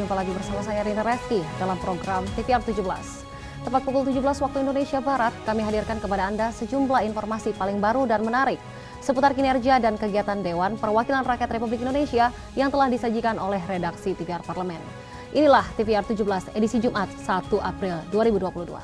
Jumpa lagi bersama saya Rina Reski dalam program TVR 17. Tepat pukul 17 waktu Indonesia Barat, kami hadirkan kepada Anda sejumlah informasi paling baru dan menarik seputar kinerja dan kegiatan Dewan Perwakilan Rakyat Republik Indonesia yang telah disajikan oleh redaksi TVR Parlemen. Inilah TVR 17 edisi Jumat 1 April 2022.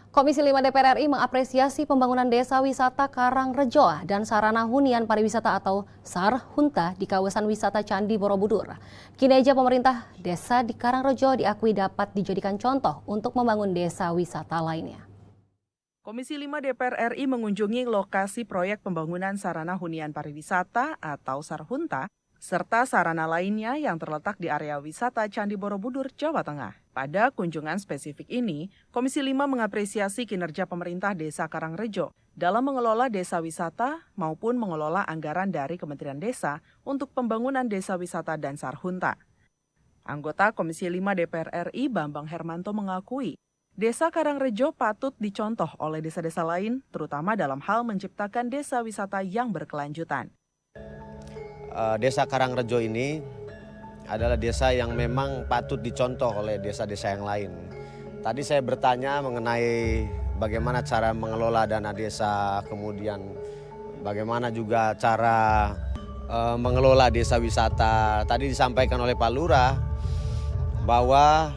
Komisi 5 DPR RI mengapresiasi pembangunan Desa Wisata Karangrejo dan Sarana Hunian Pariwisata atau SAR Hunta di kawasan wisata Candi Borobudur. Kinerja pemerintah desa di Karangrejo diakui dapat dijadikan contoh untuk membangun desa wisata lainnya. Komisi 5 DPR RI mengunjungi lokasi proyek pembangunan Sarana Hunian Pariwisata atau SAR Hunta serta sarana lainnya yang terletak di area wisata Candi Borobudur, Jawa Tengah. Pada kunjungan spesifik ini, Komisi 5 mengapresiasi kinerja pemerintah Desa Karangrejo dalam mengelola desa wisata maupun mengelola anggaran dari Kementerian Desa untuk pembangunan desa wisata dan SAR Hunta. Anggota Komisi 5 DPR RI Bambang Hermanto mengakui, Desa Karangrejo patut dicontoh oleh desa-desa lain, terutama dalam hal menciptakan desa wisata yang berkelanjutan. Desa Karangrejo ini adalah desa yang memang patut dicontoh oleh desa-desa yang lain. Tadi saya bertanya mengenai bagaimana cara mengelola dana desa, kemudian bagaimana juga cara mengelola desa wisata. Tadi disampaikan oleh Pak Lurah bahwa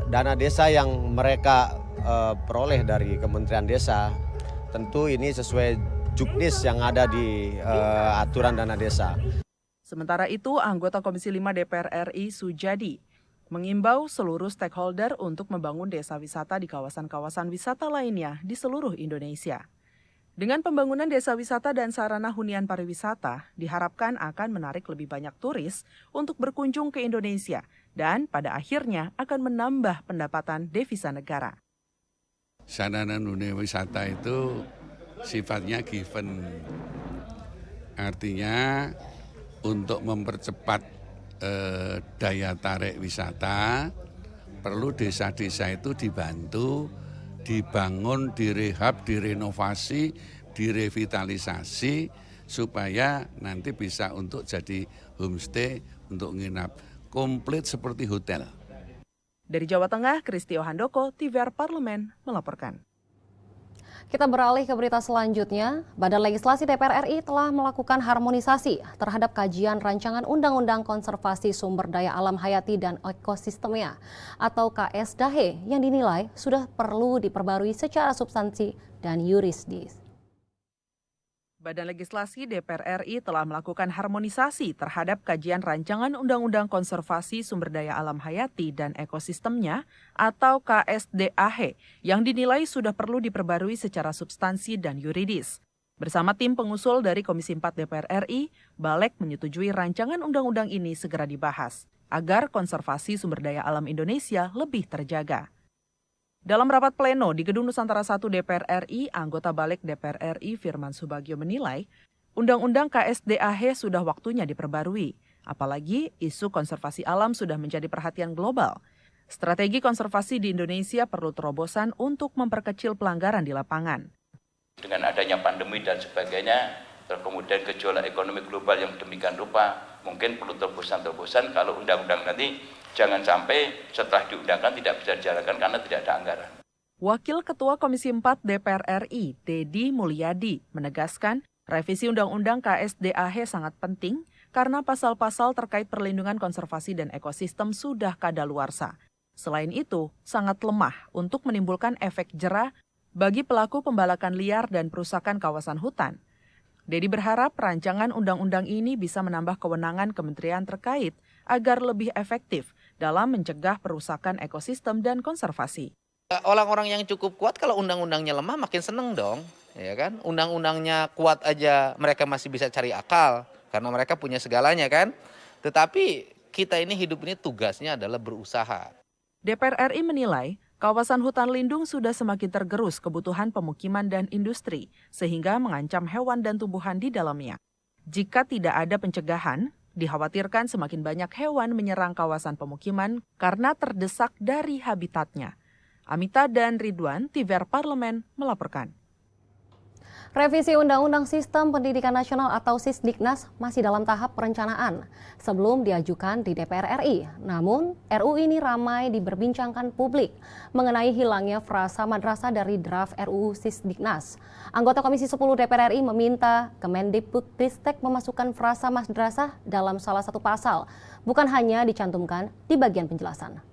dana desa yang mereka peroleh dari Kementerian Desa tentu ini sesuai juknis yang ada di aturan dana desa. Sementara itu, anggota Komisi 5 DPR RI Sujadi mengimbau seluruh stakeholder untuk membangun desa wisata di kawasan-kawasan wisata lainnya di seluruh Indonesia. Dengan pembangunan desa wisata dan sarana hunian pariwisata, diharapkan akan menarik lebih banyak turis untuk berkunjung ke Indonesia dan pada akhirnya akan menambah pendapatan devisa negara. Sarana hunian wisata itu sifatnya given, artinya untuk mempercepat daya tarik wisata perlu desa-desa itu dibantu, dibangun, direhab, direnovasi, direvitalisasi supaya nanti bisa untuk jadi homestay, untuk nginap komplit seperti hotel. Dari Jawa Tengah, Kristio Handoko, TVR Parlemen melaporkan. Kita beralih ke berita selanjutnya. Badan Legislasi DPR RI telah melakukan harmonisasi terhadap kajian rancangan Undang-Undang Konservasi Sumber Daya Alam Hayati dan Ekosistemnya atau KSDAHE yang dinilai sudah perlu diperbarui secara substansi dan yuridis. Badan Legislasi DPR RI telah melakukan harmonisasi terhadap kajian rancangan Undang-Undang Konservasi Sumber Daya Alam Hayati dan Ekosistemnya atau KSDAHE yang dinilai sudah perlu diperbarui secara substansi dan yuridis. Bersama tim pengusul dari Komisi 4 DPR RI, Balek menyetujui rancangan undang-undang ini segera dibahas agar konservasi sumber daya alam Indonesia lebih terjaga. Dalam rapat pleno di Gedung Nusantara 1 DPR RI, anggota Balek DPR RI Firman Subagio menilai, Undang-Undang KSDAHE sudah waktunya diperbarui. Apalagi isu konservasi alam sudah menjadi perhatian global. Strategi konservasi di Indonesia perlu terobosan untuk memperkecil pelanggaran di lapangan. Dengan adanya pandemi dan sebagainya, kemudian gejolak ekonomi global yang demikian rupa, mungkin perlu terobosan-terobosan kalau undang-undang nanti jangan sampai setelah diundangkan tidak bisa dijalankan karena tidak ada anggaran. Wakil Ketua Komisi 4 DPR RI, Dedi Mulyadi, menegaskan revisi Undang-Undang KSDAHE sangat penting karena pasal-pasal terkait perlindungan konservasi dan ekosistem sudah kadaluarsa. Selain itu, sangat lemah untuk menimbulkan efek jera bagi pelaku pembalakan liar dan perusakan kawasan hutan. Dedi berharap rancangan undang-undang ini bisa menambah kewenangan kementerian terkait agar lebih efektif dalam mencegah perusakan ekosistem dan konservasi. Orang-orang yang cukup kuat kalau undang-undangnya lemah makin seneng dong, ya kan? Undang-undangnya kuat aja mereka masih bisa cari akal karena mereka punya segalanya kan. Tetapi kita ini hidup ini tugasnya adalah berusaha. DPR RI menilai kawasan hutan lindung sudah semakin tergerus kebutuhan pemukiman dan industri sehingga mengancam hewan dan tumbuhan di dalamnya. Jika tidak ada pencegahan, dikhawatirkan semakin banyak hewan menyerang kawasan pemukiman karena terdesak dari habitatnya. Amita dan Ridwan, TVR Parlemen melaporkan. Revisi Undang-Undang Sistem Pendidikan Nasional atau Sisdiknas masih dalam tahap perencanaan sebelum diajukan di DPR RI. Namun, RUU ini ramai diperbincangkan publik mengenai hilangnya frasa madrasah dari draft RUU Sisdiknas. Anggota Komisi 10 DPR RI meminta Kemendikbudristek memasukkan frasa madrasah dalam salah satu pasal, bukan hanya dicantumkan di bagian penjelasan.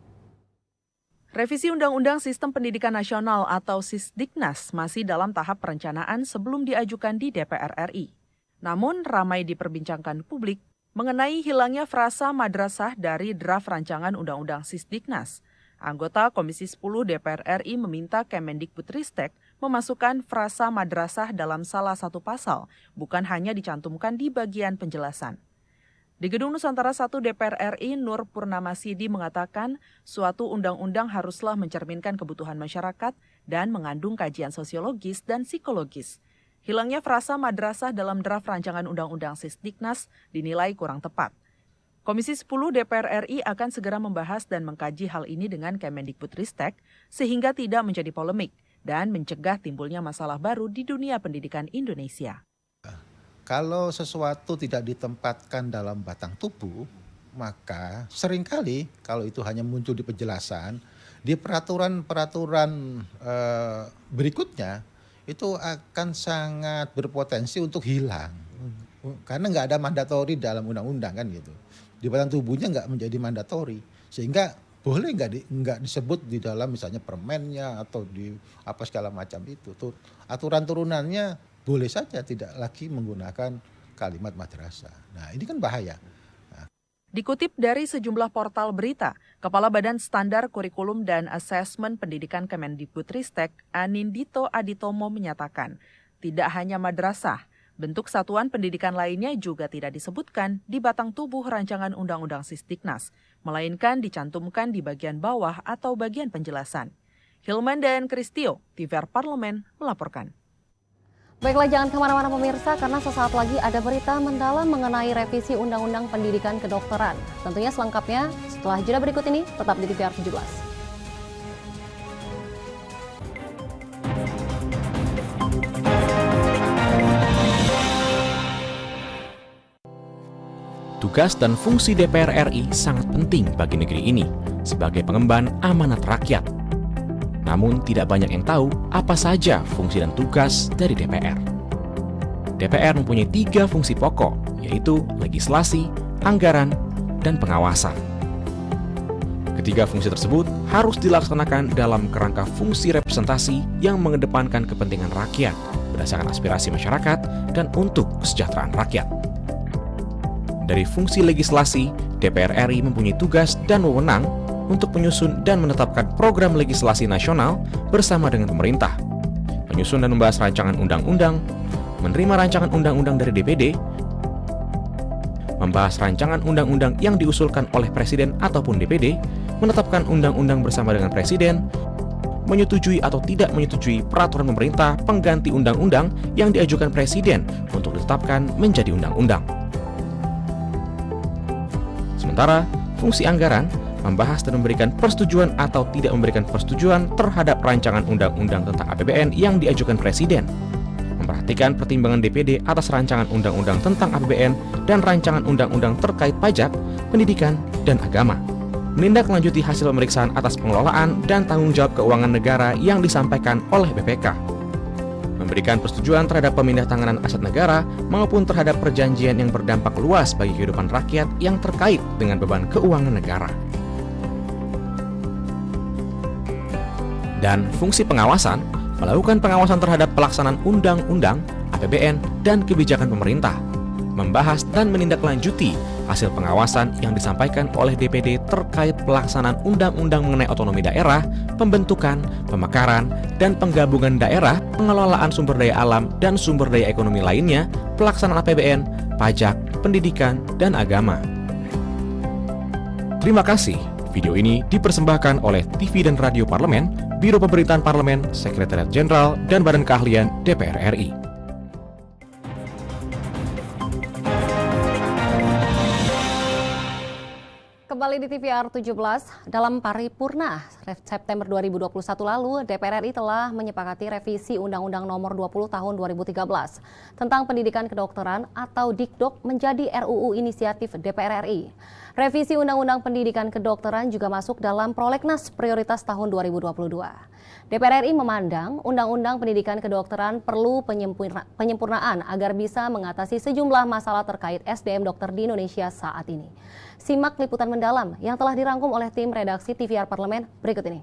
Revisi Undang-Undang Sistem Pendidikan Nasional atau Sisdiknas masih dalam tahap perencanaan sebelum diajukan di DPR RI. Namun, ramai diperbincangkan publik mengenai hilangnya frasa madrasah dari draft rancangan Undang-Undang Sisdiknas. Anggota Komisi 10 DPR RI meminta Kemendikbudristek memasukkan frasa madrasah dalam salah satu pasal, bukan hanya dicantumkan di bagian penjelasan. Di Gedung Nusantara 1 DPR RI, Nur Purnamasidi mengatakan suatu undang-undang haruslah mencerminkan kebutuhan masyarakat dan mengandung kajian sosiologis dan psikologis. Hilangnya frasa madrasah dalam draft rancangan Undang-Undang Sisdiknas dinilai kurang tepat. Komisi 10 DPR RI akan segera membahas dan mengkaji hal ini dengan Kemendikbudristek sehingga tidak menjadi polemik dan mencegah timbulnya masalah baru di dunia pendidikan Indonesia. Kalau sesuatu tidak ditempatkan dalam batang tubuh, maka seringkali kalau itu hanya muncul di penjelasan, di peraturan-peraturan berikutnya itu akan sangat berpotensi untuk hilang. Karena nggak ada mandatori dalam undang-undang kan gitu. Di batang tubuhnya nggak menjadi mandatori. Sehingga boleh nggak disebut di dalam misalnya permennya atau di apa segala macam itu. Aturan turunannya boleh saja tidak lagi menggunakan kalimat madrasah. Nah ini kan bahaya. Dikutip dari sejumlah portal berita, Kepala Badan Standar Kurikulum dan Asesmen Pendidikan Kemendikbudristek, Anindito Aditomo menyatakan, tidak hanya madrasah, bentuk satuan pendidikan lainnya juga tidak disebutkan di batang tubuh rancangan Undang-Undang Sisdiknas, melainkan dicantumkan di bagian bawah atau bagian penjelasan. Hilman dan Kristio, TVR Parlemen, melaporkan. Baiklah, jangan kemana-mana pemirsa, karena sesaat lagi ada berita mendalam mengenai revisi Undang-Undang Pendidikan Kedokteran. Tentunya selengkapnya setelah jeda berikut ini, tetap di TVR 17. Tugas dan fungsi DPR RI sangat penting bagi negeri ini sebagai pengemban amanat rakyat. Namun tidak banyak yang tahu apa saja fungsi dan tugas dari DPR. DPR mempunyai 3 fungsi pokok, yaitu legislasi, anggaran, dan pengawasan. Ketiga fungsi tersebut harus dilaksanakan dalam kerangka fungsi representasi yang mengedepankan kepentingan rakyat berdasarkan aspirasi masyarakat dan untuk kesejahteraan rakyat. Dari fungsi legislasi, DPR RI mempunyai tugas dan wewenang untuk menyusun dan menetapkan program legislasi nasional bersama dengan pemerintah, menyusun dan membahas rancangan undang-undang, menerima rancangan undang-undang dari DPD, membahas rancangan undang-undang yang diusulkan oleh Presiden ataupun DPD, menetapkan undang-undang bersama dengan Presiden, menyetujui atau tidak menyetujui peraturan pemerintah pengganti undang-undang yang diajukan Presiden untuk ditetapkan menjadi undang-undang. Sementara, fungsi anggaran membahas dan memberikan persetujuan atau tidak memberikan persetujuan terhadap rancangan undang-undang tentang APBN yang diajukan Presiden, memperhatikan pertimbangan DPD atas rancangan undang-undang tentang APBN dan rancangan undang-undang terkait pajak, pendidikan, dan agama, menindaklanjuti hasil pemeriksaan atas pengelolaan dan tanggung jawab keuangan negara yang disampaikan oleh BPK, memberikan persetujuan terhadap pemindahantanganan aset negara maupun terhadap perjanjian yang berdampak luas bagi kehidupan rakyat yang terkait dengan beban keuangan negara. Dan fungsi pengawasan, melakukan pengawasan terhadap pelaksanaan undang-undang, APBN, dan kebijakan pemerintah, membahas dan menindaklanjuti hasil pengawasan yang disampaikan oleh DPD terkait pelaksanaan undang-undang mengenai otonomi daerah, pembentukan, pemekaran, dan penggabungan daerah, pengelolaan sumber daya alam dan sumber daya ekonomi lainnya, pelaksanaan APBN, pajak, pendidikan, dan agama. Terima kasih. Video ini dipersembahkan oleh TV dan Radio Parlemen, Biro Pemberitaan Parlemen, Sekretariat Jenderal, dan Badan Keahlian DPR RI. Kembali di TVR 17, dalam paripurna September 2021 lalu, DPR RI telah menyepakati revisi Undang-Undang Nomor 20 Tahun 2013 tentang Pendidikan Kedokteran atau Dikdok menjadi RUU inisiatif DPR RI. Revisi Undang-Undang Pendidikan Kedokteran juga masuk dalam prolegnas prioritas tahun 2022. DPR RI memandang Undang-Undang Pendidikan Kedokteran perlu penyempurnaan agar bisa mengatasi sejumlah masalah terkait SDM dokter di Indonesia saat ini. Simak liputan mendalam yang telah dirangkum oleh tim redaksi TVR Parlemen berikut ini.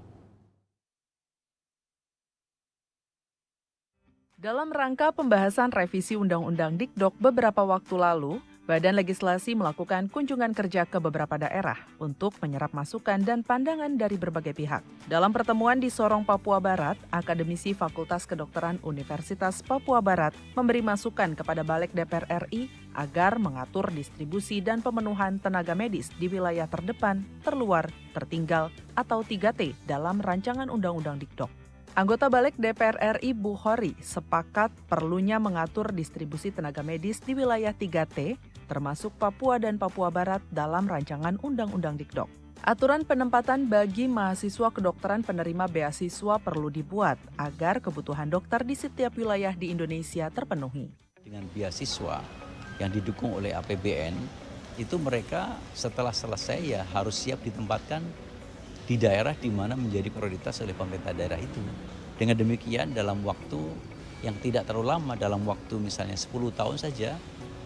Dalam rangka pembahasan revisi Undang-Undang Dikdok beberapa waktu lalu, Badan Legislasi melakukan kunjungan kerja ke beberapa daerah untuk menyerap masukan dan pandangan dari berbagai pihak. Dalam pertemuan di Sorong, Papua Barat, akademisi Fakultas Kedokteran Universitas Papua Barat memberi masukan kepada Balik DPR RI agar mengatur distribusi dan pemenuhan tenaga medis di wilayah terdepan, terluar, tertinggal, atau 3T dalam rancangan Undang-Undang Dikdok. Anggota Balik DPR RI Bukhari sepakat perlunya mengatur distribusi tenaga medis di wilayah 3T, termasuk Papua dan Papua Barat dalam rancangan Undang-Undang Dikdok. Aturan penempatan bagi mahasiswa kedokteran penerima beasiswa perlu dibuat agar kebutuhan dokter di setiap wilayah di Indonesia terpenuhi. Dengan beasiswa yang didukung oleh APBN, itu mereka setelah selesai ya harus siap ditempatkan di daerah di mana menjadi prioritas oleh pemerintah daerah itu. Dengan demikian dalam waktu yang tidak terlalu lama, dalam waktu misalnya 10 tahun saja,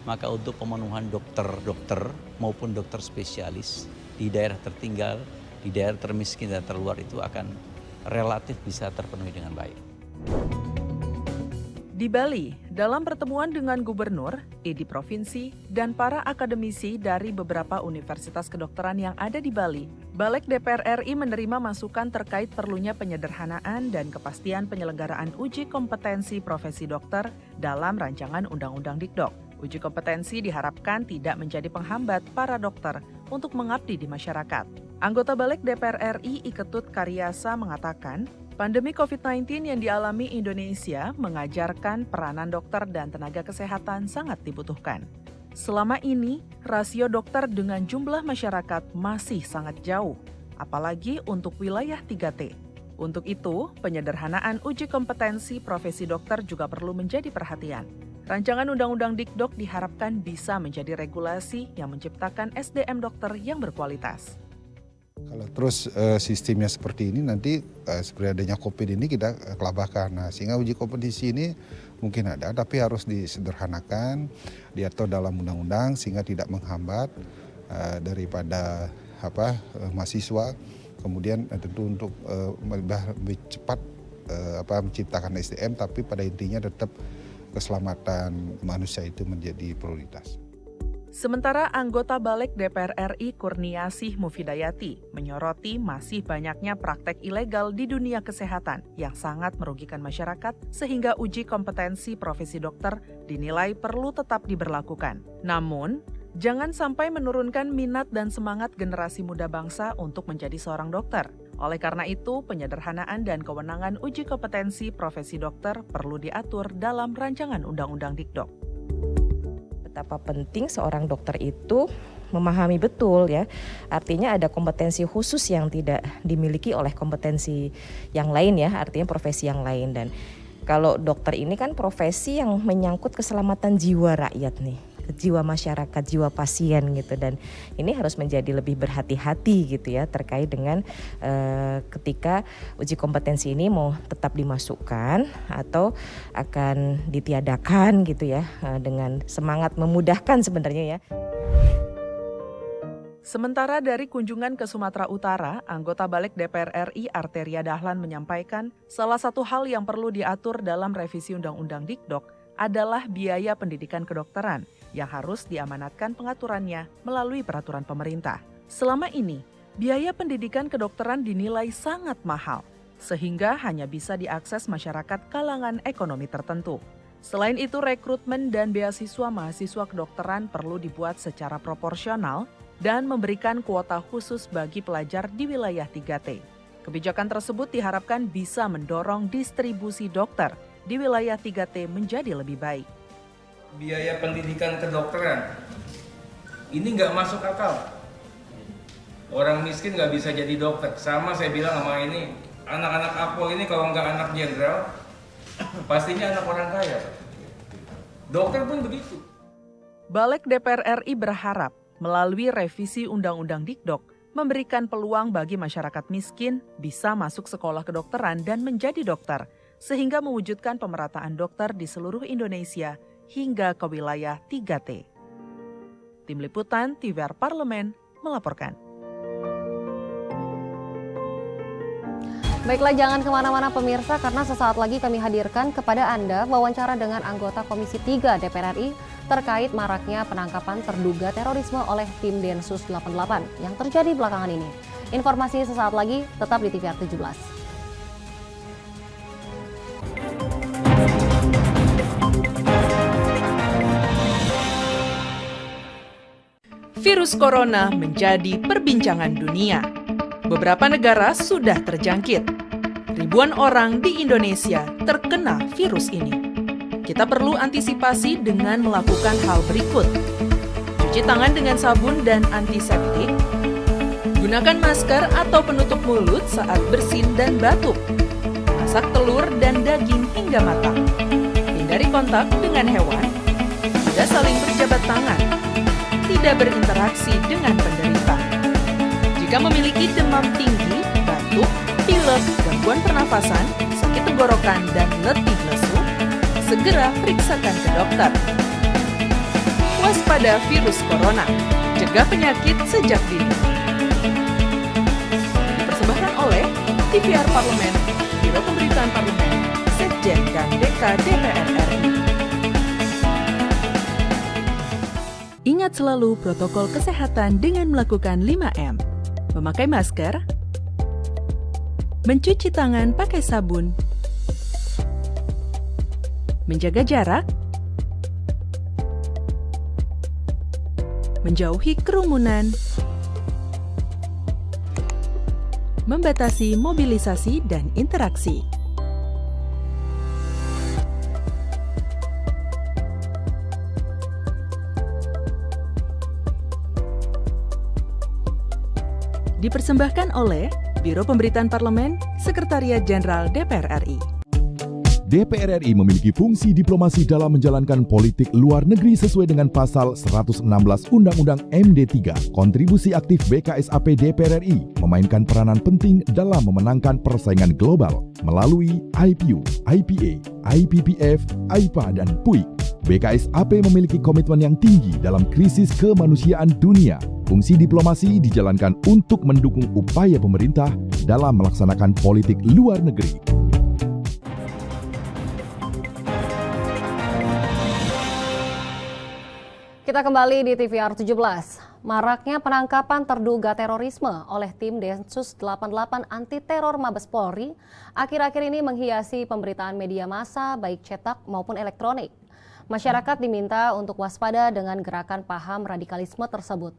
maka untuk pemenuhan dokter maupun dokter spesialis di daerah tertinggal, di daerah termiskin dan terluar itu akan relatif bisa terpenuhi dengan baik. Di Bali, dalam pertemuan dengan gubernur, ID provinsi, dan para akademisi dari beberapa universitas kedokteran yang ada di Bali, Balik DPR RI menerima masukan terkait perlunya penyederhanaan dan kepastian penyelenggaraan uji kompetensi profesi dokter dalam rancangan Undang-Undang Dikdok. Uji kompetensi diharapkan tidak menjadi penghambat para dokter untuk mengabdi di masyarakat. Anggota Balik DPR RI Iketut Karyasa mengatakan, pandemi COVID-19 yang dialami Indonesia mengajarkan peranan dokter dan tenaga kesehatan sangat dibutuhkan. Selama ini, rasio dokter dengan jumlah masyarakat masih sangat jauh, apalagi untuk wilayah 3T. Untuk itu, penyederhanaan uji kompetensi profesi dokter juga perlu menjadi perhatian. Rancangan Undang-Undang Dikdok diharapkan bisa menjadi regulasi yang menciptakan SDM dokter yang berkualitas. Kalau terus sistemnya seperti ini nanti seperti adanya COVID ini kita kelabakan. Nah, sehingga uji kompetisi ini mungkin ada tapi harus disederhanakan, diatur dalam undang-undang sehingga tidak menghambat daripada mahasiswa. Kemudian tentu untuk lebih cepat menciptakan SDM, tapi pada intinya tetap keselamatan manusia itu menjadi prioritas. Sementara anggota Balik DPR RI Kurniasih Mufidayati menyoroti masih banyaknya praktek ilegal di dunia kesehatan yang sangat merugikan masyarakat sehingga uji kompetensi profesi dokter dinilai perlu tetap diberlakukan. Namun, jangan sampai menurunkan minat dan semangat generasi muda bangsa untuk menjadi seorang dokter. Oleh karena itu, penyederhanaan dan kewenangan uji kompetensi profesi dokter perlu diatur dalam rancangan Undang-Undang Dikdok. Betapa penting seorang dokter itu memahami betul ya, artinya ada kompetensi khusus yang tidak dimiliki oleh kompetensi yang lain ya, artinya profesi yang lain. Dan kalau dokter ini kan profesi yang menyangkut keselamatan jiwa rakyat nih, jiwa masyarakat, jiwa pasien gitu, dan ini harus menjadi lebih berhati-hati gitu ya terkait dengan ketika uji kompetensi ini mau tetap dimasukkan atau akan ditiadakan gitu ya, dengan semangat memudahkan sebenarnya ya. Sementara dari kunjungan ke Sumatera Utara, anggota Balik DPR RI Arteria Dahlan menyampaikan salah satu hal yang perlu diatur dalam revisi Undang-Undang Dikdok adalah biaya pendidikan kedokteran yang harus diamanatkan pengaturannya melalui peraturan pemerintah. Selama ini, biaya pendidikan kedokteran dinilai sangat mahal, sehingga hanya bisa diakses masyarakat kalangan ekonomi tertentu. Selain itu, rekrutmen dan beasiswa mahasiswa kedokteran perlu dibuat secara proporsional dan memberikan kuota khusus bagi pelajar di wilayah 3T. Kebijakan tersebut diharapkan bisa mendorong distribusi dokter di wilayah 3T menjadi lebih baik. Biaya pendidikan kedokteran ini nggak masuk akal. orang miskin nggak bisa jadi dokter. Sama saya bilang sama ini, anak-anak Apol ini kalau nggak anak jenderal, pastinya anak orang kaya. Dokter pun begitu. Balik DPR RI berharap melalui revisi Undang-Undang Dikdok memberikan peluang bagi masyarakat miskin bisa masuk sekolah kedokteran dan menjadi dokter, sehingga mewujudkan pemerataan dokter di seluruh Indonesia hingga ke wilayah 3T. Tim Liputan TVR Parlemen melaporkan. Baiklah, jangan kemana-mana pemirsa, karena sesaat lagi kami hadirkan kepada Anda wawancara dengan anggota Komisi 3 DPR RI terkait maraknya penangkapan terduga terorisme oleh tim Densus 88 yang terjadi belakangan ini. Informasi sesaat lagi, tetap di TVR 17. Virus corona menjadi perbincangan dunia. Beberapa negara sudah terjangkit. Ribuan orang di Indonesia terkena virus ini. Kita perlu antisipasi dengan melakukan hal berikut. Cuci tangan dengan sabun dan antiseptik. Gunakan masker atau penutup mulut saat bersin dan batuk. Masak telur dan daging hingga matang. Hindari kontak dengan hewan. Tidak saling berjabat tangan. Tidak berinteraksi dengan penderita. Jika memiliki demam tinggi, batuk, pilek, gangguan pernafasan, sakit tenggorokan, dan letih lesu, segera periksakan ke dokter. Waspada virus corona, cegah penyakit sejak dini. Dipersembahkan oleh TVR Parlemen, Biro Pemberitaan Parlemen, Sekjen dan DK DPR RI. Ingat selalu protokol kesehatan dengan melakukan 5M. Memakai masker, mencuci tangan pakai sabun, menjaga jarak, menjauhi kerumunan, membatasi mobilisasi dan interaksi. Dipersembahkan oleh Biro Pemberitaan Parlemen, Sekretariat Jenderal DPR RI. DPR RI memiliki fungsi diplomasi dalam menjalankan politik luar negeri sesuai dengan pasal 116 Undang-Undang MD3. Kontribusi aktif BKSAP DPR RI memainkan peranan penting dalam memenangkan persaingan global melalui IPU, IPA, IPPF, AIPA, dan PUIK. BKSAP memiliki komitmen yang tinggi dalam krisis kemanusiaan dunia. Fungsi diplomasi dijalankan untuk mendukung upaya pemerintah dalam melaksanakan politik luar negeri. Kita kembali di TVR 17. Maraknya penangkapan terduga terorisme oleh tim Densus 88 anti teror Mabes Polri akhir-akhir ini menghiasi pemberitaan media massa baik cetak maupun elektronik. Masyarakat diminta untuk waspada dengan gerakan paham radikalisme tersebut.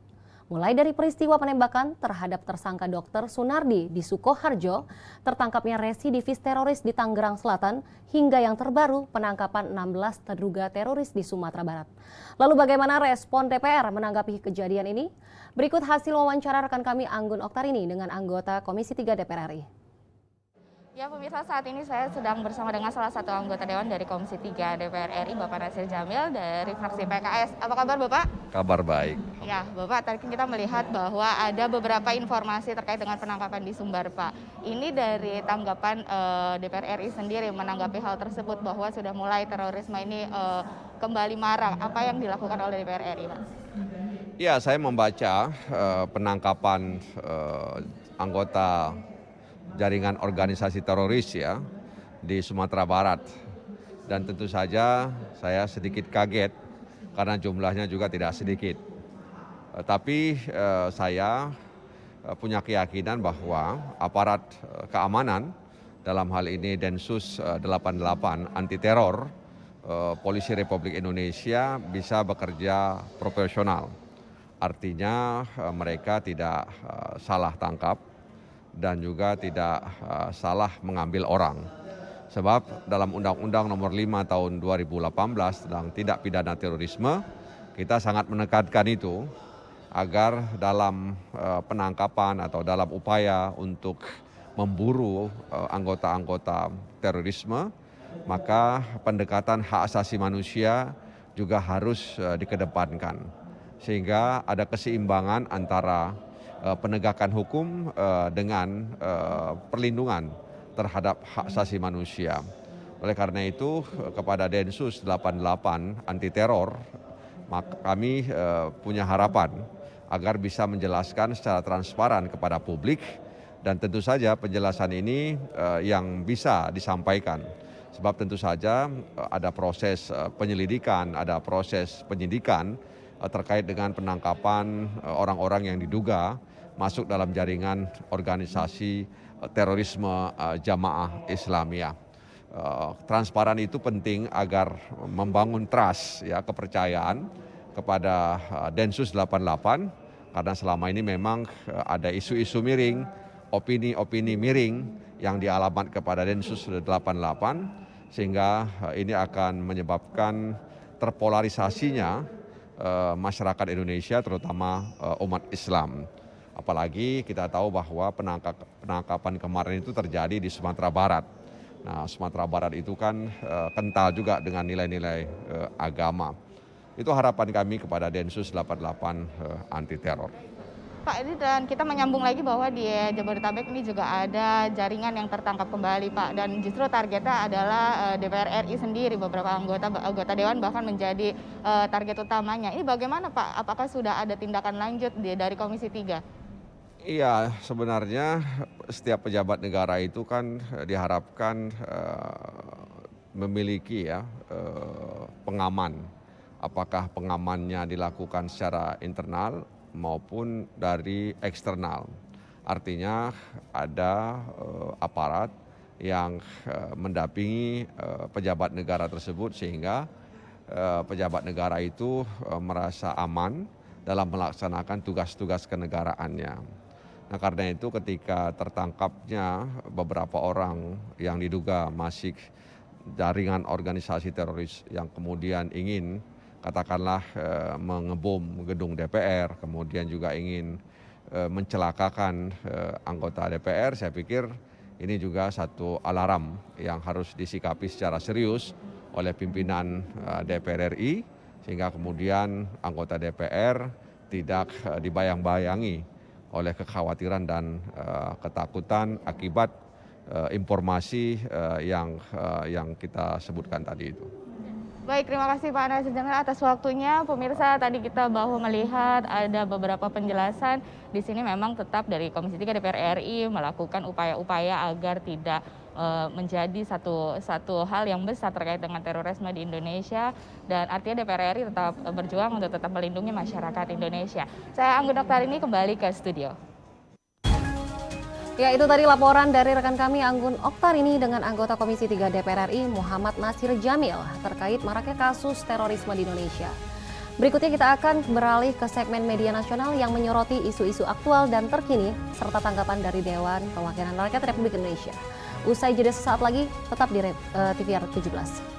Mulai dari peristiwa penembakan terhadap tersangka Dr. Sunardi di Sukoharjo, tertangkapnya residivis teroris di Tangerang Selatan, hingga yang terbaru penangkapan 16 terduga teroris di Sumatera Barat. Lalu bagaimana respon DPR menanggapi kejadian ini? Berikut hasil wawancara rekan kami Anggun Oktarini dengan anggota Komisi 3 DPR RI. Ya pemirsa, saat ini saya sedang bersama dengan salah satu anggota Dewan dari Komisi 3 DPR RI, Bapak Nasir Jamil dari fraksi PKS. Apa kabar Bapak? Kabar baik. Ya Bapak, tadi kita melihat bahwa ada beberapa informasi terkait dengan penangkapan di Sumbar Pak. Ini dari tanggapan DPR RI sendiri menanggapi hal tersebut bahwa sudah mulai terorisme ini kembali marak. Apa yang dilakukan oleh DPR RI Pak? Ya, saya membaca penangkapan anggota jaringan organisasi teroris ya di Sumatera Barat, dan tentu saja saya sedikit kaget karena jumlahnya juga tidak sedikit. Tapi saya punya keyakinan bahwa aparat keamanan, dalam hal ini Densus 88 anti teror Polisi Republik Indonesia bisa bekerja profesional. Artinya mereka tidak salah tangkap dan juga tidak salah mengambil orang. Sebab dalam Undang-Undang Nomor 5 Tahun 2018 tentang tindak pidana terorisme, kita sangat menekankan itu agar dalam penangkapan atau dalam upaya untuk memburu anggota-anggota terorisme, maka pendekatan hak asasi manusia juga harus dikedepankan. Sehingga ada keseimbangan antara penegakan hukum dengan perlindungan terhadap hak asasi manusia. Oleh karena itu kepada Densus 88 anti teror, maka kami punya harapan agar bisa menjelaskan secara transparan kepada publik, dan tentu saja penjelasan ini yang bisa disampaikan. Sebab tentu saja ada proses penyelidikan, ada proses penyidikan terkait dengan penangkapan orang-orang yang diduga masuk dalam jaringan organisasi terorisme Jamaah Islamiyah. Transparan itu penting agar membangun trust, ya, kepercayaan kepada Densus 88, karena selama ini memang ada isu-isu miring, opini-opini miring yang dialamat kepada Densus 88, sehingga ini akan menyebabkan terpolarisasinya masyarakat Indonesia, terutama umat Islam. Apalagi kita tahu bahwa penangkapan kemarin itu terjadi di Sumatera Barat. Nah, Sumatera Barat itu kan kental juga dengan nilai-nilai agama. Itu harapan kami kepada Densus 88 anti teror. Pak, ini dan kita menyambung lagi bahwa di Jabodetabek ini juga ada jaringan yang tertangkap kembali, Pak. Dan justru targetnya adalah DPR RI sendiri, beberapa anggota Dewan bahkan menjadi target utamanya. Ini bagaimana, Pak? Apakah sudah ada tindakan lanjut dari Komisi 3? Iya, sebenarnya setiap pejabat negara itu kan diharapkan memiliki pengaman. Apakah pengamannya dilakukan secara internal maupun dari eksternal. Artinya ada aparat yang mendampingi pejabat negara tersebut, sehingga pejabat negara itu merasa aman dalam melaksanakan tugas-tugas kenegaraannya. Nah, karena itu ketika tertangkapnya beberapa orang yang diduga masih jaringan organisasi teroris yang kemudian ingin katakanlah mengebom gedung DPR, kemudian juga ingin mencelakakan anggota DPR, saya pikir ini juga satu alarm yang harus disikapi secara serius oleh pimpinan DPR RI, sehingga kemudian anggota DPR tidak dibayang-bayangi oleh kekhawatiran dan ketakutan akibat informasi yang kita sebutkan tadi itu. Baik, terima kasih Pak Nasir Jamil atas waktunya. Pemirsa, tadi kita baru melihat ada beberapa penjelasan. Di sini memang tetap dari Komisi 3 DPR RI melakukan upaya-upaya agar tidak menjadi satu hal yang besar terkait dengan terorisme di Indonesia, dan artinya DPR RI tetap berjuang untuk tetap melindungi masyarakat Indonesia. Saya Anggun Oktar ini kembali ke studio. Ya, itu tadi laporan dari rekan kami Anggun Oktar ini dengan anggota Komisi 3 DPR RI Muhammad Nasir Jamil terkait maraknya kasus terorisme di Indonesia. Berikutnya kita akan beralih ke segmen media nasional yang menyoroti isu-isu aktual dan terkini serta tanggapan dari Dewan Perwakilan Rakyat Republik Indonesia. Usai jeda sesaat lagi, tetap di TVR 17.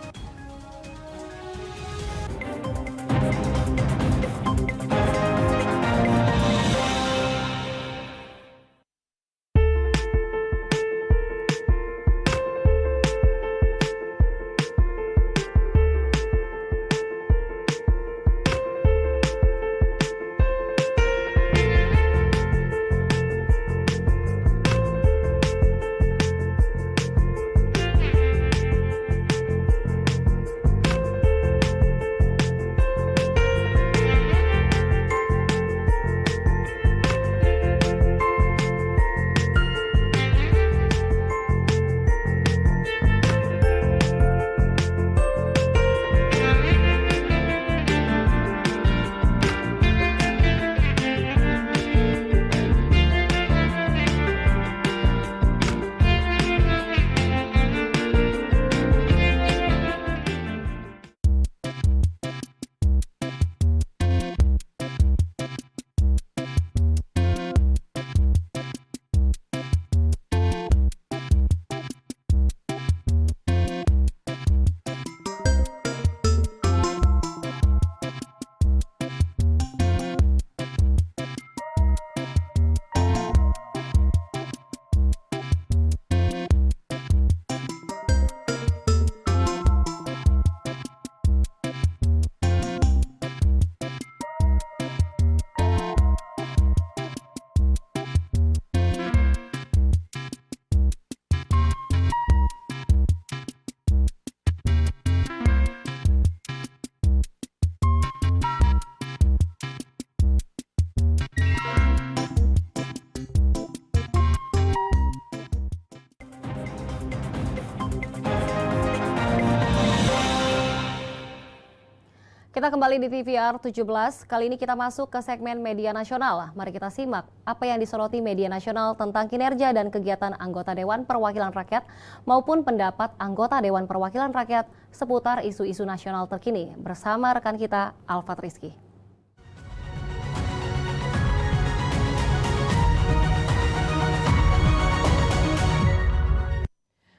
Kita kembali di TVR 17, kali ini kita masuk ke segmen media nasional. Mari kita simak apa yang disoroti media nasional tentang kinerja dan kegiatan anggota Dewan Perwakilan Rakyat maupun pendapat anggota Dewan Perwakilan Rakyat seputar isu-isu nasional terkini bersama rekan kita Alfat Rizky.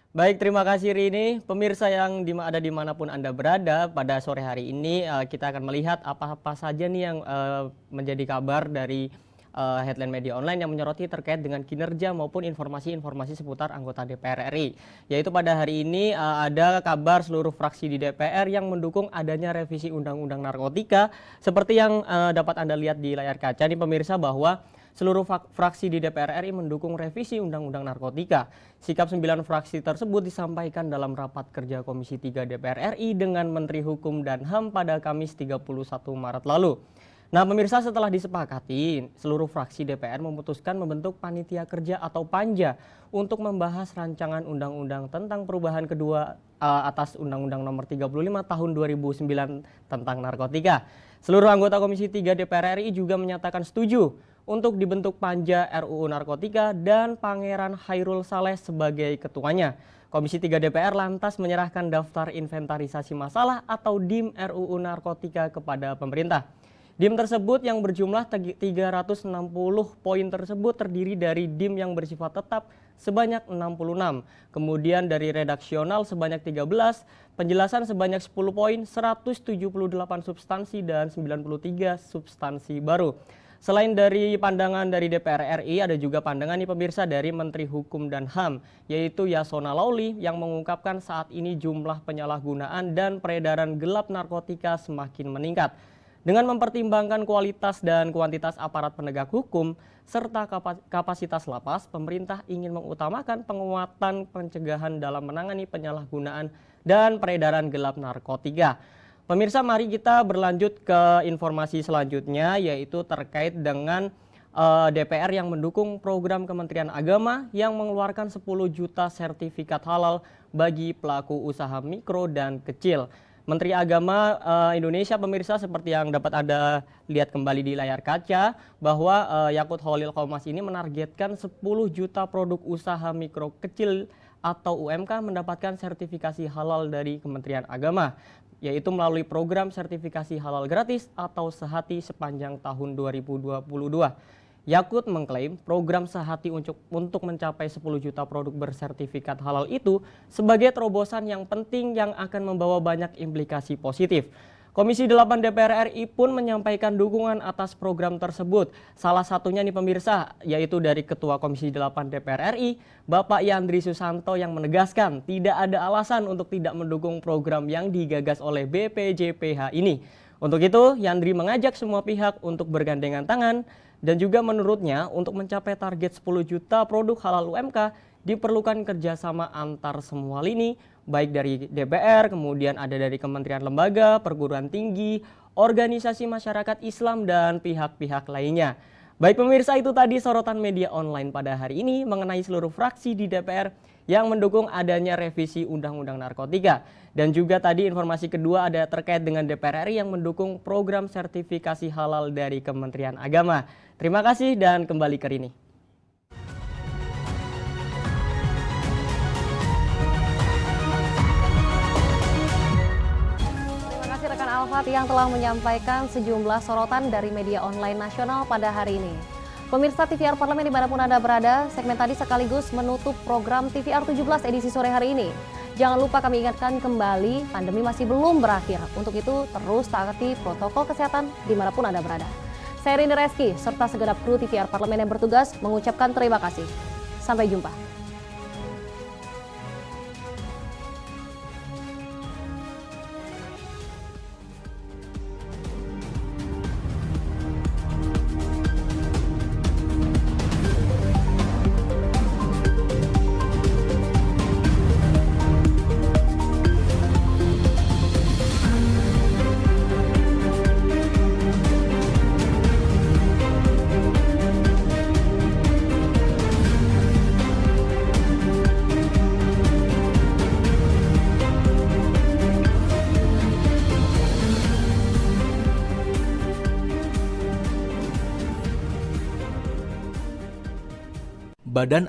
Baik, terima kasih Rini. Pemirsa yang ada dimanapun Anda berada, pada sore hari ini kita akan melihat apa-apa saja nih yang menjadi kabar dari headline media online yang menyoroti terkait dengan kinerja maupun informasi-informasi seputar anggota DPR RI. Yaitu pada hari ini ada kabar seluruh fraksi di DPR yang mendukung adanya revisi Undang-Undang Narkotika. Seperti yang dapat Anda lihat di layar kaca nih pemirsa, bahwa seluruh fraksi di DPR RI mendukung revisi Undang-Undang Narkotika. Sikap 9 fraksi tersebut disampaikan dalam rapat kerja Komisi 3 DPR RI dengan Menteri Hukum dan HAM pada Kamis 31 Maret lalu. Nah pemirsa, setelah disepakati, seluruh fraksi DPR memutuskan membentuk panitia kerja atau panja untuk membahas rancangan undang-undang tentang perubahan kedua atas Undang-Undang Nomor 35 Tahun 2009 tentang narkotika. Seluruh anggota Komisi 3 DPR RI juga menyatakan setuju untuk dibentuk panja RUU Narkotika dan Pangeran Hairul Saleh sebagai ketuanya. Komisi 3 DPR lantas menyerahkan daftar inventarisasi masalah atau DIM RUU Narkotika kepada pemerintah. DIM tersebut yang berjumlah 360 poin tersebut terdiri dari DIM yang bersifat tetap sebanyak 66, kemudian dari redaksional sebanyak 13, penjelasan sebanyak 10 poin, 178 substansi dan 93 substansi baru. Selain dari pandangan dari DPR RI, ada juga pandangan nih pemirsa dari Menteri Hukum dan HAM, yaitu Yasona Lauli yang mengungkapkan saat ini jumlah penyalahgunaan dan peredaran gelap narkotika semakin meningkat. Dengan mempertimbangkan kualitas dan kuantitas aparat penegak hukum, serta kapasitas lapas, pemerintah ingin mengutamakan penguatan pencegahan dalam menangani penyalahgunaan dan peredaran gelap narkotika. Pemirsa, mari kita berlanjut ke informasi selanjutnya, yaitu terkait dengan DPR yang mendukung program Kementerian Agama yang mengeluarkan 10 juta sertifikat halal bagi pelaku usaha mikro dan kecil. Menteri Agama Indonesia, pemirsa, seperti yang dapat Anda lihat kembali di layar kaca, bahwa Yakut Holil Qomas ini menargetkan 10 juta produk usaha mikro kecil atau UMK mendapatkan sertifikasi halal dari Kementerian Agama, yaitu melalui program sertifikasi halal gratis atau Sehati sepanjang tahun 2022. Yakut mengklaim program Sehati untuk mencapai 10 juta produk bersertifikat halal itu sebagai terobosan yang penting yang akan membawa banyak implikasi positif. Komisi 8 DPR RI pun menyampaikan dukungan atas program tersebut. Salah satunya nih pemirsa, yaitu dari Ketua Komisi 8 DPR RI, Bapak Yandri Susanto yang menegaskan tidak ada alasan untuk tidak mendukung program yang digagas oleh BPJPH ini. Untuk itu, Yandri mengajak semua pihak untuk bergandengan tangan dan juga menurutnya untuk mencapai target 10 juta produk halal UMK diperlukan kerjasama antar semua lini, baik dari DPR, kemudian ada dari kementerian lembaga, perguruan tinggi, organisasi masyarakat Islam, dan pihak-pihak lainnya. Baik pemirsa, itu tadi sorotan media online pada hari ini mengenai seluruh fraksi di DPR yang mendukung adanya revisi Undang-Undang Narkotika. Dan juga tadi informasi kedua ada terkait dengan DPR RI yang mendukung program sertifikasi halal dari Kementerian Agama. Terima kasih dan kembali ke Rini. Rekan Alfat yang telah menyampaikan sejumlah sorotan dari media online nasional pada hari ini. Pemirsa TVR Parlemen dimanapun Anda berada, segmen tadi sekaligus menutup program TVR 17 edisi sore hari ini. Jangan lupa kami ingatkan kembali, pandemi masih belum berakhir. Untuk itu terus taati protokol kesehatan dimanapun Anda berada. Saya Rini Reski serta segenap kru TVR Parlemen yang bertugas mengucapkan terima kasih. Sampai jumpa. Badan